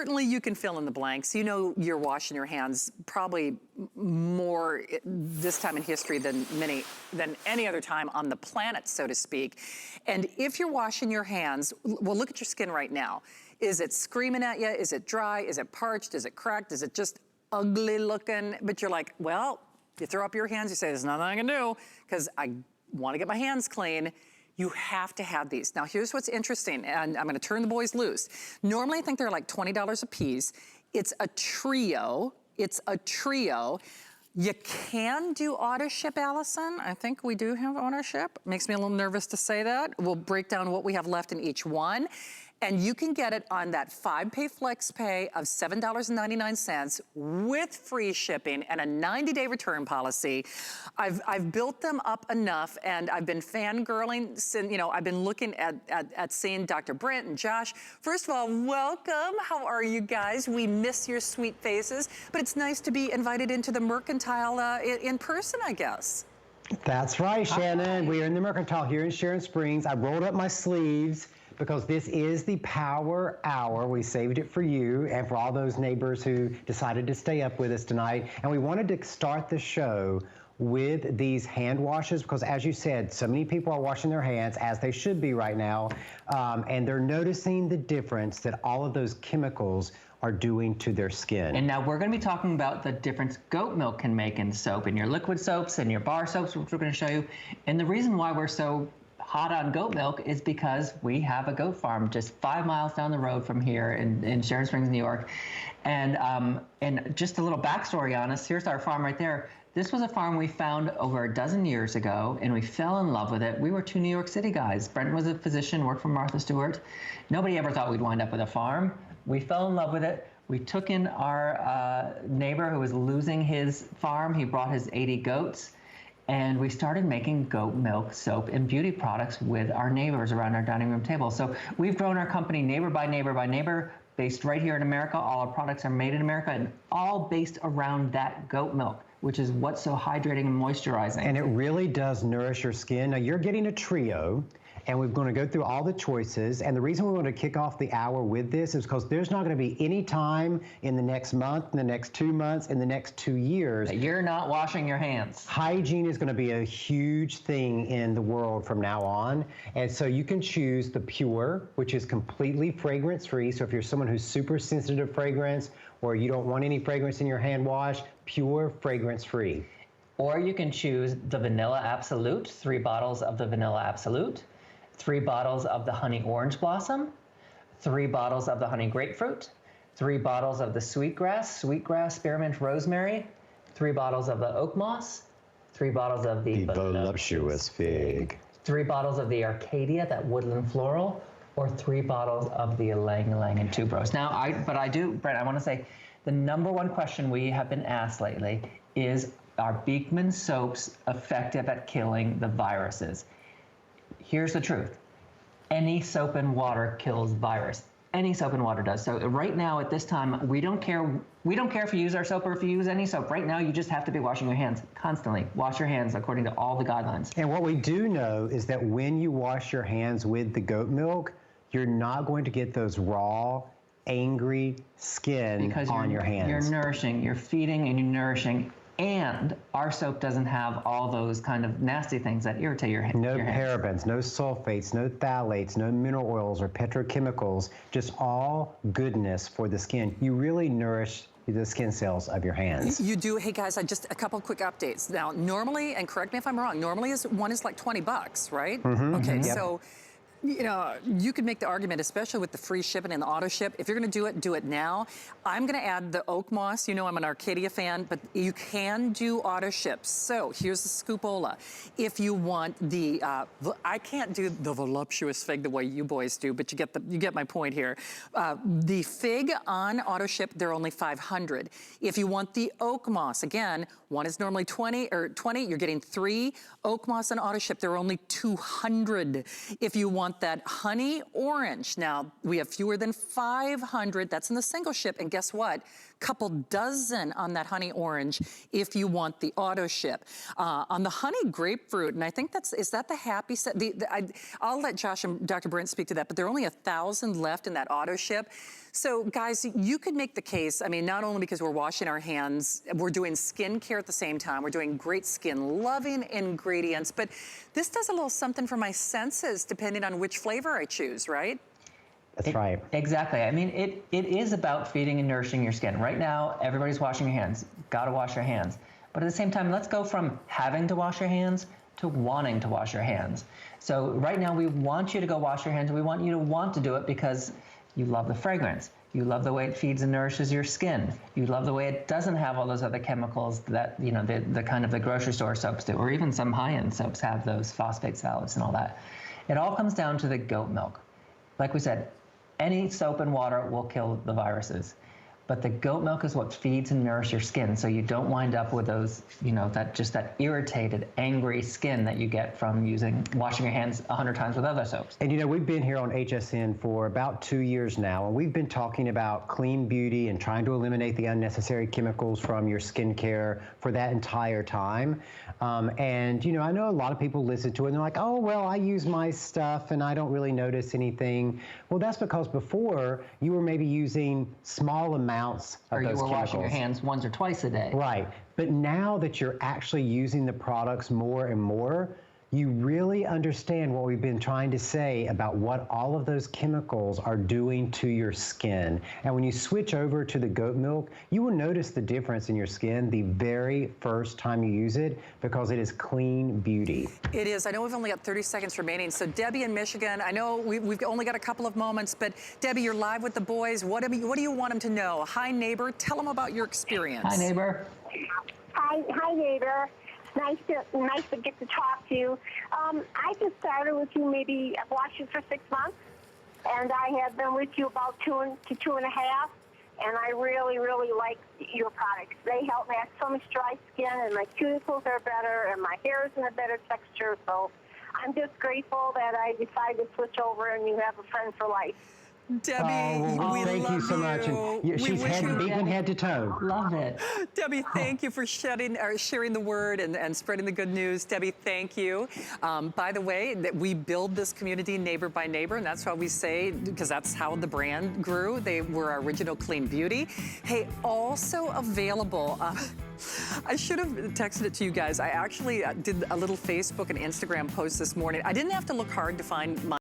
Certainly you can fill in the blanks. You know you're washing your hands probably more this time in history than any other time on the planet, so to speak. And if you're washing your hands, well, look at your skin right now. Is it screaming at you? Is it dry? Is it parched? Is it cracked? Is it just ugly looking? But you're like, well, you throw up your hands, you say, there's nothing I can do because I want to get my hands clean. You have to have these. Now here's what's interesting, and I'm gonna turn the boys loose. Normally I think they're like $20 a piece. It's a trio. You can do auto ship, Allison. I think we do have auto ship. Makes me a little nervous to say that. We'll break down what we have left in each one. And you can get it on that 5-pay flex pay of $7.99 with free shipping and a 90-day return policy. I've built them up enough, and I've been fangirling since, you know, I've been looking at seeing Dr. Brent and Josh. First of all, welcome. How are you guys? We miss your sweet faces, but it's nice to be invited into the Mercantile in person, I guess. That's right, Shannon. We are in the Mercantile here in Sharon Springs. I rolled up my sleeves because this is the Power Hour. We saved it for you and for all those neighbors who decided to stay up with us tonight. And we wanted to start the show with these hand washes because, as you said, so many people are washing their hands, as they should be right now, and they're noticing the difference that all of those chemicals are doing to their skin. And now we're going to be talking about the difference goat milk can make in soap, in your liquid soaps and your bar soaps, which we're going to show you. And the reason why we're so hot on goat milk is because we have a goat farm just 5 miles down the road from here in Sharon Springs, New York. And just a little backstory on us. Here's our farm right there. This was a farm we found over a dozen years ago, and we fell in love with it. We were two New York City guys. Brent was a physician, worked for Martha Stewart. Nobody ever thought we'd wind up with a farm. We fell in love with it. We took in our neighbor who was losing his farm. He brought his 80 goats. And we started making goat milk soap and beauty products with our neighbors around our dining room table. So we've grown our company neighbor by neighbor by neighbor, based right here in America. All our products are made in America and all based around that goat milk, which is what's so hydrating and moisturizing. And it really does nourish your skin. Now you're getting a trio, and we're going to go through all the choices. And the reason we want to kick off the hour with this is because there's not going to be any time in the next month, in the next 2 months, in the next 2 years that you're not washing your hands. Hygiene is going to be a huge thing in the world from now on. And so you can choose the Pure, which is completely fragrance-free. So if you're someone who's super sensitive to fragrance, or you don't want any fragrance in your hand wash, Pure fragrance-free. Or you can choose the Vanilla Absolute, 3 bottles of the Vanilla Absolute, 3 bottles of the Honey Orange Blossom, 3 bottles of the Honey Grapefruit, 3 bottles of the Sweetgrass, Spearmint Rosemary, 3 bottles of the Oak Moss, 3 bottles of the Voluptuous Fig, 3 bottles of the Arcadia, that woodland floral, or 3 bottles of the Ylang Ylang and Tuberose. Now, Brent, I want to say, the #1 question we have been asked lately is, are Beekman soaps effective at killing the viruses? Here's the truth. Any soap and water kills virus. Any soap and water does. So right now at this time, we don't care if you use our soap or if you use any soap. Right now, you just have to be washing your hands constantly. Wash your hands according to all the guidelines. And what we do know is that when you wash your hands with the goat milk, you're not going to get those raw, angry skin on your hands. You're nourishing, you're feeding and you're nourishing. And our soap doesn't have all those kind of nasty things that irritate your hands. No parabens, no sulfates, no phthalates, no mineral oils or petrochemicals, just all goodness for the skin. You really nourish the skin cells of your hands. You do. Hey guys, just a couple quick updates. Now, normally, and correct me if I'm wrong, normally one is like 20 bucks, right? Okay, so you know, you could make the argument, especially with the free shipping and the auto ship, if you're gonna do it now. I'm gonna add the Oak Moss. You know I'm an Arcadia fan, but you can do auto ship. So here's the Scoopola. If you want the, I can't do the Voluptuous Fig the way you boys do, but you get my point here. The Fig on auto ship, they're only $500. If you want the Oak Moss, again, one is normally 20, you're getting 3. Oak Moss and auto ship, they're only $200. If you want that Honey Orange, now we have fewer than 500, that's in the single ship, and guess what? Couple dozen on that Honey Orange if you want the auto ship. On the Honey Grapefruit, and I think is that the happy set? I'll let Josh and Dr. Brent speak to that, but there are only 1,000 left in that auto ship. So guys, you could make the case, I mean, not only because we're washing our hands, we're doing skin care at the same time, we're doing great skin loving ingredients, but this does a little something for my senses depending on which flavor I choose, right? That's right. Exactly. I mean, it is about feeding and nourishing your skin. Right now, everybody's washing your hands. Got to wash your hands. But at the same time, let's go from having to wash your hands to wanting to wash your hands. So right now, we want you to go wash your hands. We want you to want to do it because you love the fragrance. You love the way it feeds and nourishes your skin. You love the way it doesn't have all those other chemicals that, you know, the kind of the grocery store soaps do, or even some high-end soaps have those phosphate salads and all that. It all comes down to the goat milk. Like we said, any soap and water will kill the viruses. But the goat milk is what feeds and nourishes your skin, so you don't wind up with those, you know, that irritated, angry skin that you get from washing your hands 100 times with other soaps. And you know, we've been here on HSN for about 2 years now, and we've been talking about clean beauty and trying to eliminate the unnecessary chemicals from your skincare for that entire time. And you know, I know a lot of people listen to it and they're like, oh, well, I use my stuff and I don't really notice anything. Well, that's because before you were maybe using small amounts of or you those were chemicals. washing your hands once or twice a day. Right. But now that you're actually using the products more and more, you really understand what we've been trying to say about what all of those chemicals are doing to your skin. And when you switch over to the goat milk, you will notice the difference in your skin the very first time you use it because it is clean beauty. It is. I know we've only got 30 seconds remaining. So Debbie in Michigan, I know we've only got a couple of moments, but Debbie, you're live with the boys. What do you want them to know? Hi, neighbor. Tell them about your experience. Hi, neighbor. Hi, neighbor. Nice to get to talk to you. I just started with you. Maybe I've watched you for 6 months, and I have been with you about 2 to 2.5. And I really, really like your products. They help me. I have so much dry skin, and my cuticles are better, and my hair is in a better texture. So I'm just grateful that I decided to switch over, and you have a friend for life. Debbie, we thank love you so much. And she's beaten head to toe. Love it. Debbie, thank you for sharing the word and spreading the good news. Debbie, thank you. By the way, that we build this community neighbor by neighbor, and that's why we say, because that's how the brand grew. They were our original clean beauty. Hey, also available. I should have texted it to you guys. I actually did a little Facebook and Instagram post this morning. I didn't have to look hard to find my